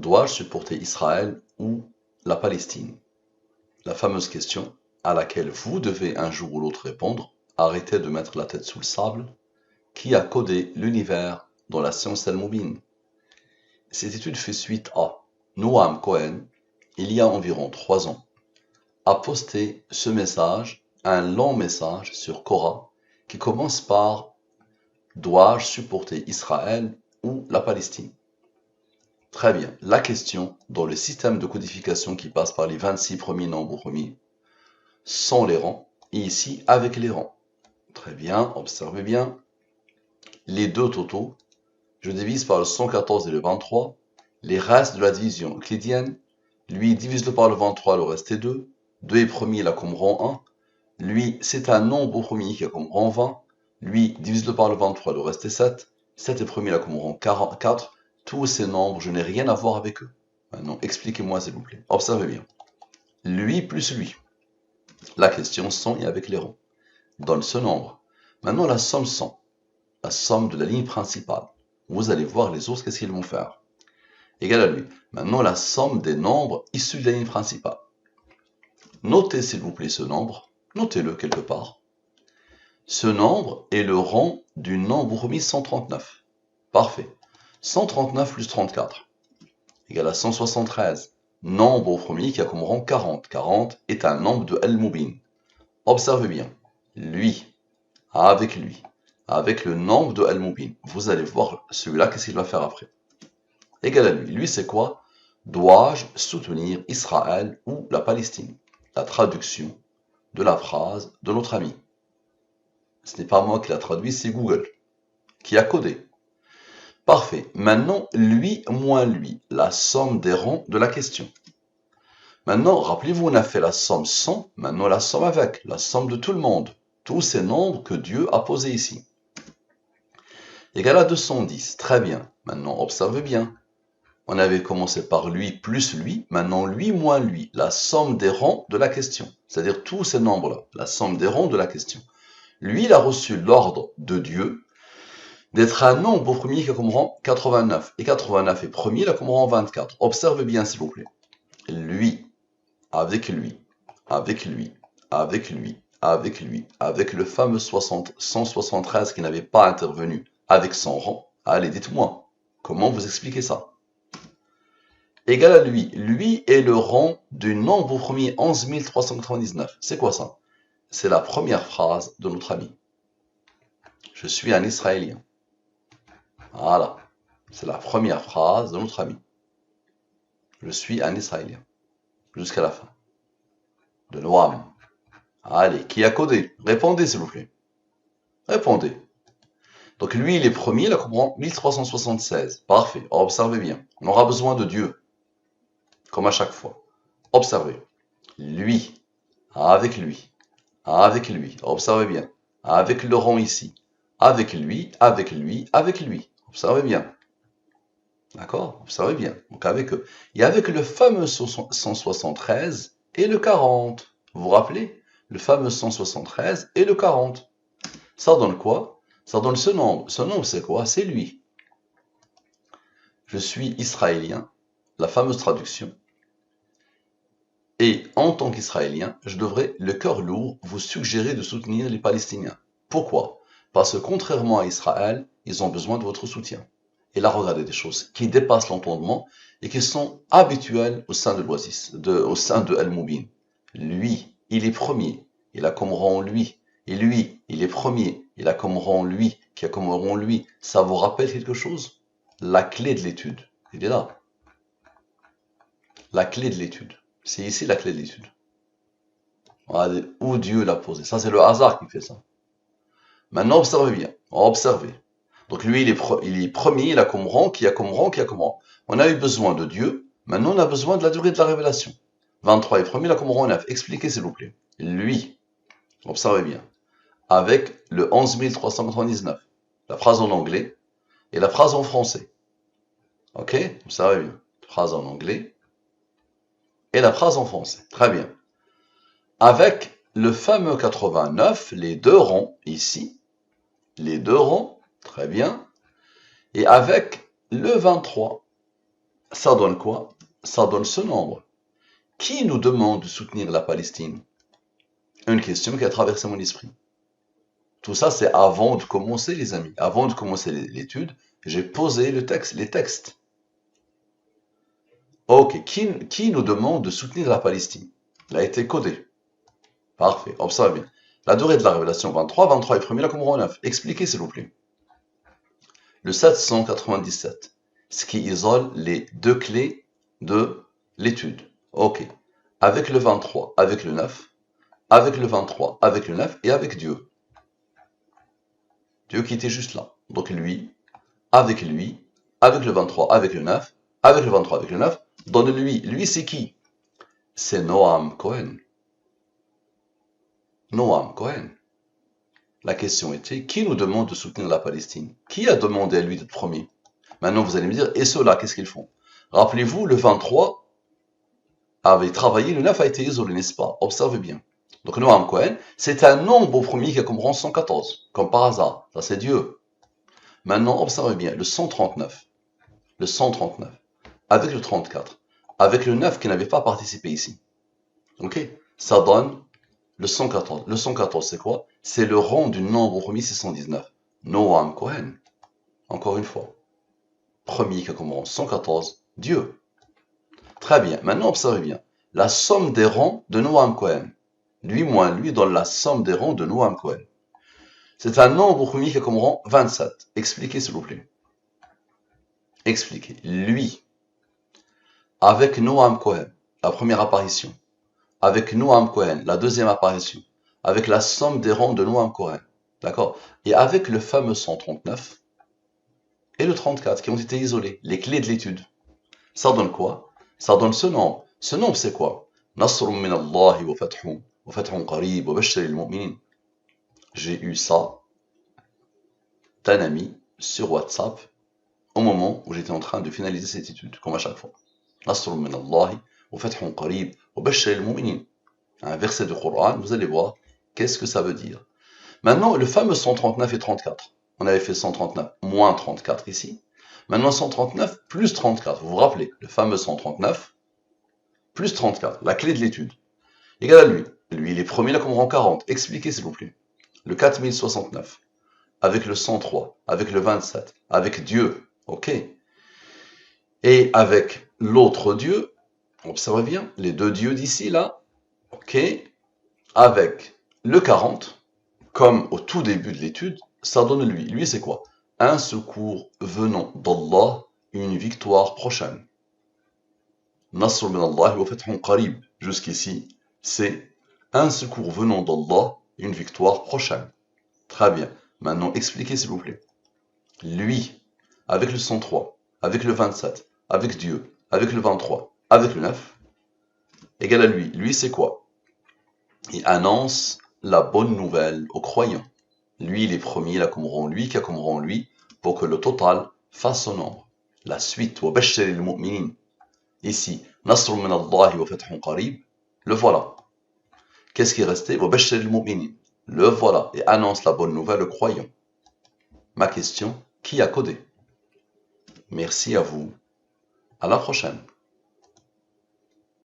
Dois-je supporter Israël ou la Palestine? La fameuse question à laquelle vous devez un jour ou l'autre répondre. Arrêtez de mettre la tête sous le sable. Qui a codé l'univers dans la science Al-Moubine? Cette étude fait suite à Noam Cohen, il y a environ 3 ans, a posté ce message, un long message sur Quora, qui commence par Dois-je supporter Israël ou la Palestine? Très bien. La question, dans le système de codification qui passe par les 26 premiers nombres premiers, sans les rangs, et ici avec les rangs. Très bien, observez bien. Les deux totaux, je divise par le 114 et le 23. Les restes de la division euclidienne, lui divise-le par le 23, le reste est 2. 2 est premier, il a comme rang 1. Lui, c'est un nombre premier qui a comme rang 20. Lui, divise-le par le 23, le reste est 7. 7 est premier, il a comme rang 4. Tous ces nombres, je n'ai rien à voir avec eux. Maintenant, expliquez-moi s'il vous plaît. Observez bien. Lui plus lui. La question 100 est avec les rangs. Donne ce nombre. Maintenant, la somme 100. La somme de la ligne principale. Vous allez voir les autres, qu'est-ce qu'ils vont faire. Égal à lui. Maintenant, la somme des nombres issus de la ligne principale. Notez s'il vous plaît ce nombre. Notez-le quelque part. Ce nombre est le rang du nombre remis 139. Parfait. 139 plus 34 égale à 173. Nombre premier qui a comme rang 40. 40 est un nombre de Al-Moubin. Observez bien. Lui, avec le nombre de Al-Moubin. Vous allez voir celui-là, qu'est-ce qu'il va faire après. Égal à lui. Lui, c'est quoi? Dois-je soutenir Israël ou la Palestine? La traduction de la phrase de notre ami. Ce n'est pas moi qui l'a traduit, c'est Google qui a codé. Parfait. Maintenant, lui moins lui, la somme des rangs de la question. Maintenant, rappelez-vous, on a fait la somme sans, maintenant la somme avec, la somme de tout le monde. Tous ces nombres que Dieu a posés ici. Égal à 210. Très bien. Maintenant, observez bien. On avait commencé par lui plus lui, maintenant lui moins lui, la somme des rangs de la question. C'est-à-dire tous ces nombres-là, la somme des rangs de la question. Lui, il a reçu l'ordre de Dieu d'être un nombre premier qui a comme rang 89. Et 89 est premier, il a comme rang 24. Observez bien, s'il vous plaît. Lui, avec lui, avec lui, avec lui, avec lui, avec le fameux 173 qui n'avait pas intervenu avec son rang. Allez, dites-moi, comment vous expliquez ça? Égal à lui. Lui est le rang du nombre premier 11 399. C'est quoi ça? C'est la première phrase de notre ami. Je suis un Israélien. Voilà. C'est la première phrase de notre ami. Je suis un Israélien. Jusqu'à la fin. De Noam. Allez, qui a codé? Répondez, s'il vous plaît. Répondez. Donc lui, il est premier, il a comprend 1376. Parfait. Observez bien. On aura besoin de Dieu. Comme à chaque fois. Observez. Lui. Avec lui. Avec lui. Observez bien. Avec le rang ici. Avec lui, avec lui, avec lui. Observez bien. D'accord? Observez bien. Donc avec eux. Et avec le fameux 173 et le 40. Vous vous rappelez? Le fameux 173 et le 40. Ça donne quoi? Ça donne ce nombre. Ce nombre, c'est quoi? C'est lui. Je suis israélien. La fameuse traduction. Et en tant qu'Israélien, je devrais, le cœur lourd, vous suggérer de soutenir les Palestiniens. Pourquoi? Parce que contrairement à Israël, ils ont besoin de votre soutien. Et là, regardez des choses qui dépassent l'entendement et qui sont habituelles au sein de l'Oasis, au sein de Al-Moubin. Lui, il est premier, il a comme rang lui. Et lui, il est premier, il a comme rang lui, qui a comme rang lui. Ça vous rappelle quelque chose? La clé de l'étude, il est là. La clé de l'étude. C'est ici la clé de l'étude. Regardez où Dieu l'a posé. Ça, c'est le hasard qui fait ça. Maintenant, observez bien. Observez. Donc lui, il est premier, il a comme rang, qui a comme rang, qui a comme rang. On a eu besoin de Dieu. Maintenant, on a besoin de la durée de la révélation. 23 est premier, il a comme rang 9. Expliquez, s'il vous plaît. Lui, observez bien. Avec le 11 399. La phrase en anglais et la phrase en français. Ok? Observez bien. Phrase en anglais et la phrase en français. Très bien. Avec le fameux 89, les deux rangs ici, les deux rangs, très bien, et avec le 23, Ça donne quoi? Ça donne ce nombre. Qui nous demande de soutenir la Palestine? Une question qui a traversé mon esprit. Tout ça, c'est avant de commencer, les amis. Avant de commencer l'étude, j'ai posé les textes. Ok, qui nous demande de soutenir la Palestine? Il a été codé. Parfait, observez bien. La durée de la révélation 23, 23 est premier, la Qumran 9. Expliquez s'il vous plaît. Le 797, ce qui isole les deux clés de l'étude. Ok. Avec le 23, avec le 9, avec le 23, avec le 9 et avec Dieu. Dieu qui était juste là. Donc lui, avec le 23, avec le 9, avec le 23, avec le 9, donne lui. Lui, c'est qui? C'est Noam Cohen. Noam Cohen. La question était, qui nous demande de soutenir la Palestine? Qui a demandé à lui d'être premier? Maintenant, vous allez me dire, et ceux-là, qu'est-ce qu'ils font? Rappelez-vous, le 23 avait travaillé, le 9 a été isolé, n'est-ce pas? Observez bien. Donc Noam Cohen, c'est un nombre au premier qui a comme rang 114, comme par hasard. Ça, c'est Dieu. Maintenant, observez bien, le 139, avec le 34, avec le 9 qui n'avait pas participé ici. Ok? Ça donne le 114. Le 114, c'est quoi? C'est le rang du nombre au premier 619. Noam Cohen. Encore une fois. Premier qui a comme rang 114, Dieu. Très bien. Maintenant, observez bien. La somme des rangs de Noam Cohen. Lui moins lui donne la somme des rangs de Noam Cohen. C'est un nombre au premier qui a comme rang 27. Expliquez s'il vous plaît. Expliquez. Lui, avec Noam Cohen, la première apparition, avec Noam Cohen, la deuxième apparition, avec la somme des rangs de Noam Cohen, d'accord? Et avec le fameux 139 et le 34 qui ont été isolés, les clés de l'étude. Ça donne quoi? Ça donne ce nombre. Ce nombre, c'est quoi? Nasrun min Allah wa fathun qarib wa bashir al-mu'minin. J'ai eu ça d'un ami sur WhatsApp au moment où j'étais en train de finaliser cette étude, comme à chaque fois. Nasrun min Allah wa fathun qarib wa bashir al-mu'minin. Un verset de Coran, vous allez voir qu'est-ce que ça veut dire. Maintenant, le fameux 139 et 34. On avait fait 139 moins 34 ici. Maintenant, 139 plus 34. Vous vous rappelez, le fameux 139 plus 34, la clé de l'étude, égal à lui. Lui, il est premier là comme rang 40. Expliquez s'il vous plaît. Le 4069, avec le 103, avec le 27, avec Dieu, ok? Et avec l'autre Dieu, observez bien, les deux dieux d'ici, là, ok? Avec le 40, comme au tout début de l'étude, ça donne lui. Lui, c'est quoi? Un secours venant d'Allah, une victoire prochaine. Nasr min Allah wa fathun qarib. Jusqu'ici, c'est un secours venant d'Allah, une victoire prochaine. Très bien. Maintenant, expliquez s'il vous plaît. Lui, avec le 103, avec le 27, avec Dieu, avec le 23, avec le 9, égal à lui. Lui, c'est quoi? Il annonce la bonne nouvelle aux croyants. Lui, il est premier, il a comme rang lui, qui a comme rang lui, pour que le total fasse son nombre. La suite, wa bashir al-mu'minin. Ici, Nasr min Allah wa fathun qarib, le voilà. Qu'est-ce qui est resté? Wa bashir al-mu'minin. Le voilà, et annonce la bonne nouvelle aux croyants. Ma question, qui a codé? Merci à vous. À la prochaine.